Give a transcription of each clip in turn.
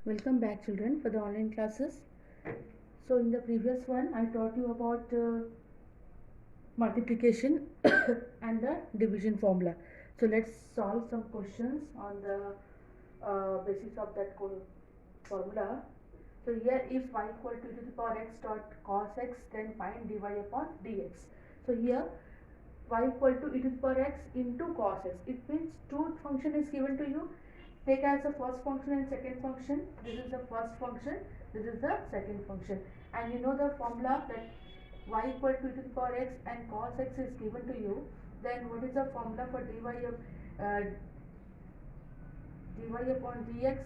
Welcome back, children, for the online classes. So in the previous one I taught you about multiplication and the division formula. So let's solve some questions on the basis of that formula. So here, if y equal to e to the power x dot cos x, then find dy upon dx. So here y equal to e to the power x into cos x. It means two function is given to you. Take as the first function and second function. This is the first function, this is the second function. And you know the formula that y equal to e to the power x and cos x is given to you. Then what is the formula for dy upon dx?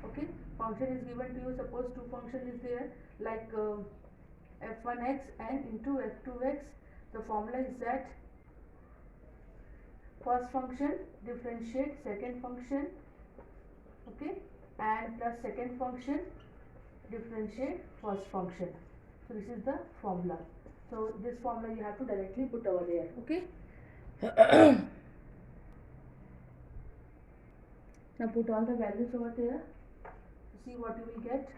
Okay, function is given to you. Suppose two function is there, like f1x and into f2x. The formula is that first function differentiate second function, okay, and plus second function differentiate first function. So this is the formula. So this formula you have to directly put over there, okay. Now put all the values over there to see what you will get.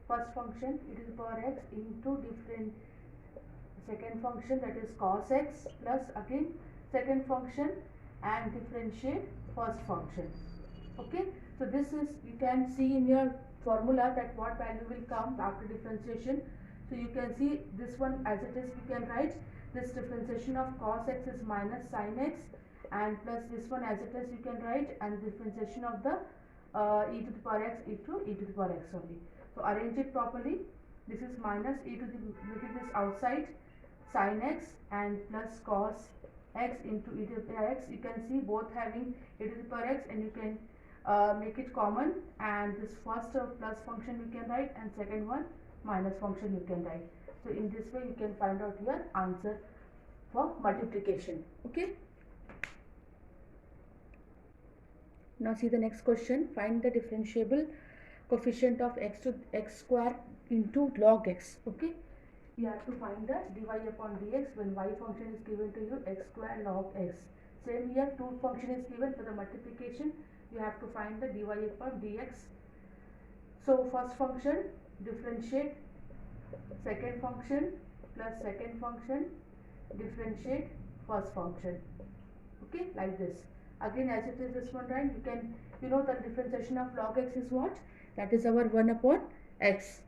First function e to the power x into different second function, that is cos x, plus again second function and differentiate first function. Okay, so this is, you can see in your formula that what value will come after differentiation. So you can see this one as it is, you can write this differentiation of cos x is minus sin x, and plus this one as it is you can write, and differentiation of the e to the power x e to the power x only. So arrange it properly. This is minus e to the, look at this outside, sin x and plus cos x into e to the power x. You can see both having e to the power x, and you can make it common, and this first plus function you can write, and second one minus function you can write. So in this way you can find out your answer for multiplication. Okay, now see the next question. Find the differentiable coefficient of x to x square into log x. Okay, you have to find the dy upon dx when y function is given to you x square log x. Same here, two function is given for the multiplication. You have to find the dy upon dx. So first function differentiate second function plus second function differentiate first function. Okay, like this. Again as it is this one, right? You can, you know the differentiation of log x is what? That is our 1 upon x,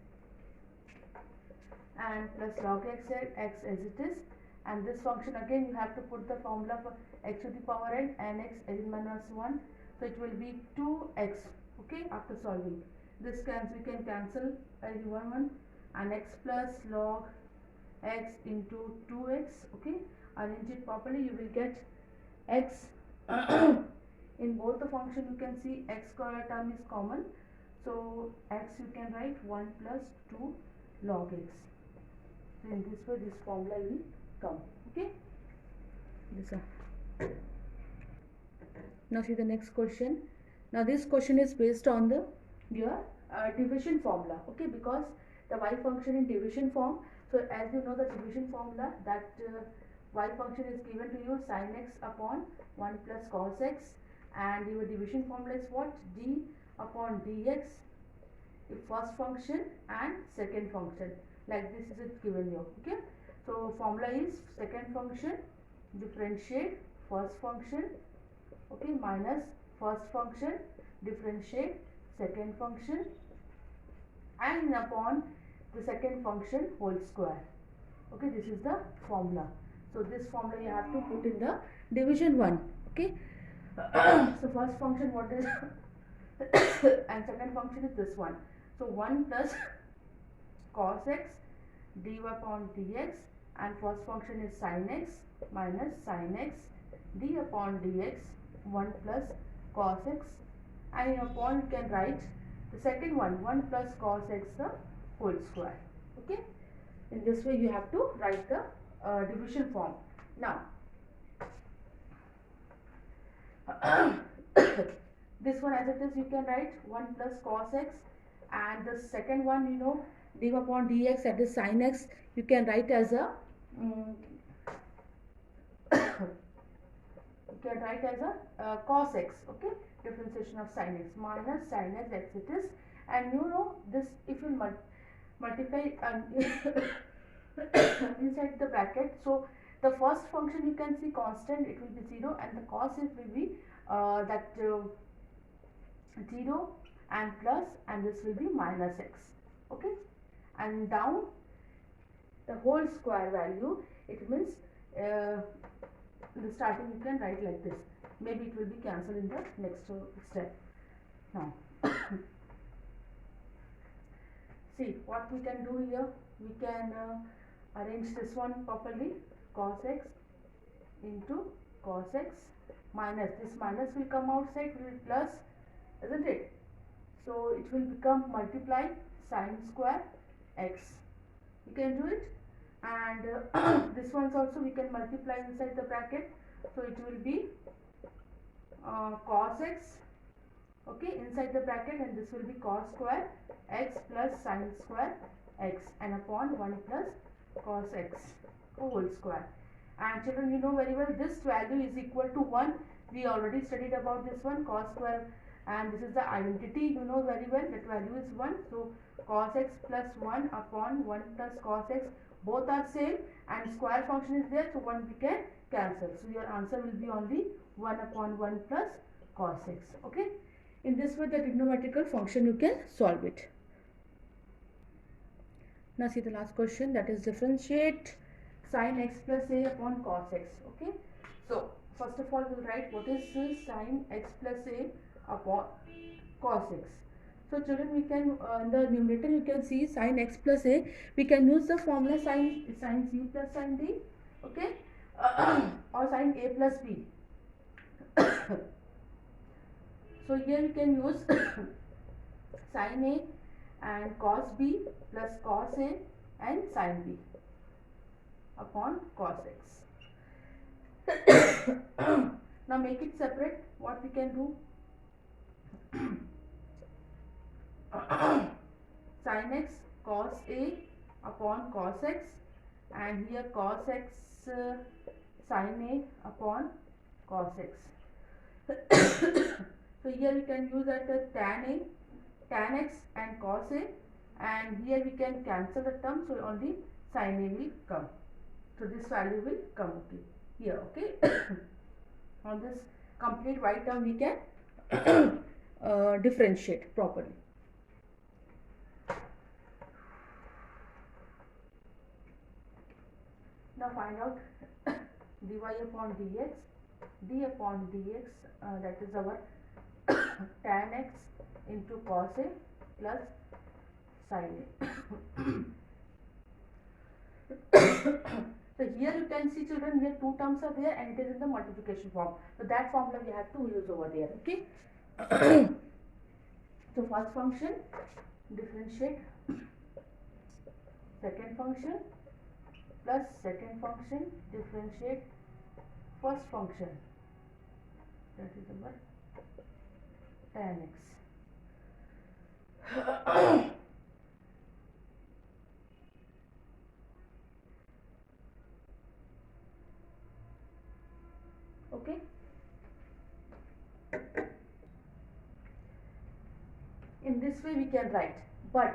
and plus log x as it is. And this function again you have to put the formula for x to the power n x n minus 1. So it will be 2x. Okay, after solving this we can cancel one and x plus log x into 2x. Okay, arrange it properly, you will get x. In both the function you can see x square term is common, so x you can write 1 plus 2 log x. So in this way this formula will come. Okay, now see the next question. Now this question is based on the your division formula. Okay, because the y function in division form. So as you know the division formula, that y function is given to you sin x upon 1 plus cos x, and your division formula is what? D upon dx, first function and second function. Like this is it given you. Okay, so formula is second function differentiate first function, okay, minus first function differentiate second function, and upon the second function whole square. Okay, this is the formula. So this formula you have to put in the division 1. Okay, so first function what is and second function is this one. So 1 plus cos x dy upon dx, and first function is sin x minus sin x d upon dx 1 plus cos x, and upon you can write the second one 1 plus cos x the whole square. Okay, in this way you have to write the division form. Now this one as it is you can write 1 plus cos x, and the second one you know d upon dx, that is sin x, you can write as a you can write as a cos x, okay, differentiation of sin x minus sin x it is, and you know this if you multiply inside the bracket, so the first function you can see constant, it will be 0, and the cos it will be 0 and plus, and this will be minus x, okay, and down the whole square value, it means the starting you can write like this, maybe it will be cancelled in the next step. Now see what we can do here, we can arrange this one properly, cos x into cos x minus, this minus will come outside, will be plus, isn't it? So it will become multiply sin square x, you can do it, and this one's also we can multiply inside the bracket, so it will be cos x, okay, inside the bracket, and this will be cos square x plus sin square x, and upon 1 plus cos x whole square. And children, you know very well this value is equal to 1, we already studied about this one, cos square, and this is the identity, you know very well, that value is 1, so cos x plus 1 upon 1 plus cos x, both are same, and square function is there, so 1 we can cancel, so your answer will be only 1 upon 1 plus cos x, okay. In this way the trigonometrical function you can solve it. Now see the last question, that is differentiate sin x plus a upon cos x, okay. So first of all we'll write what is sin x plus a upon cos x. So children, we can in the numerator you can see sin x plus a, we can use the formula sin c plus sin d, okay, or sin a plus b. So here you can use sin a and cos b plus cos a and sin b upon cos x. Now make it separate, what we can do, sin x cos a upon cos x, and here cos x sin a upon cos x. So here we can use that tan x and cos a, and here we can cancel the term, so only sin a will come, so this value will come, okay, here, okay. On this complete white term we can differentiate properly. Now find out dy upon dx, d upon dx, that is our tan x into cos a plus sin a. So here you can see children, here two terms are there and it is in the multiplication form, so that formula we have to use over there, okay. So first function differentiate second function plus second function differentiate first function, that is our tan x. Okay. In this way we can write, but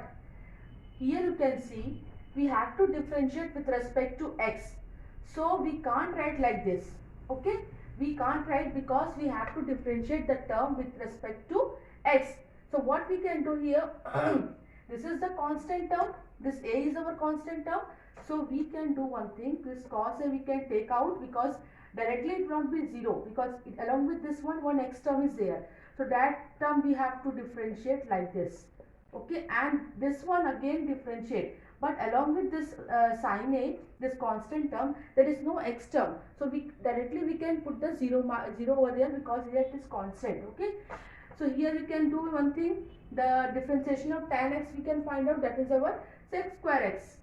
here you can see we have to differentiate with respect to x, so we can't write like this, okay. We can't write because we have to differentiate the term with respect to x. So what we can do here, this is the constant term, this a is our constant term, so we can do one thing, this cos a we can take out, because directly it will not be 0, because along with this one x term is there, so that term we have to differentiate like this, okay, and this one again differentiate, but along with this sin a, this constant term, there is no x term, so we directly we can put the 0 over there, because here it is constant, okay. So here you can do one thing, the differentiation of tan x we can find out, that is our sec square x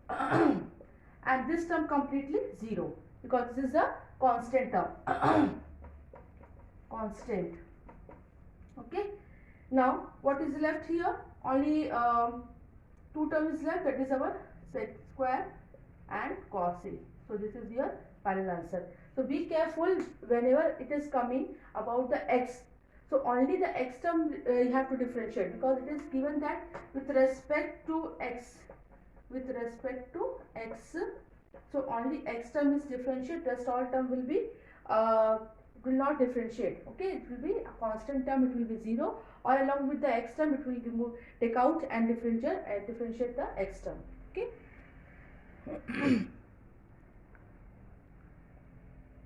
and this term completely 0, because this is a constant term. Constant, okay. Now what is left here, only two terms is left, that is our sec square and cos a, so this is your final answer. So be careful whenever it is coming about the x. So only the x term you have to differentiate, because it is given that with respect to x, with respect to x, so only x term is differentiate, rest all term uh, will not differentiate. Okay, it will be a constant term, it will be 0, or along with the x term it will remove, take out and differentiate the x term. Okay.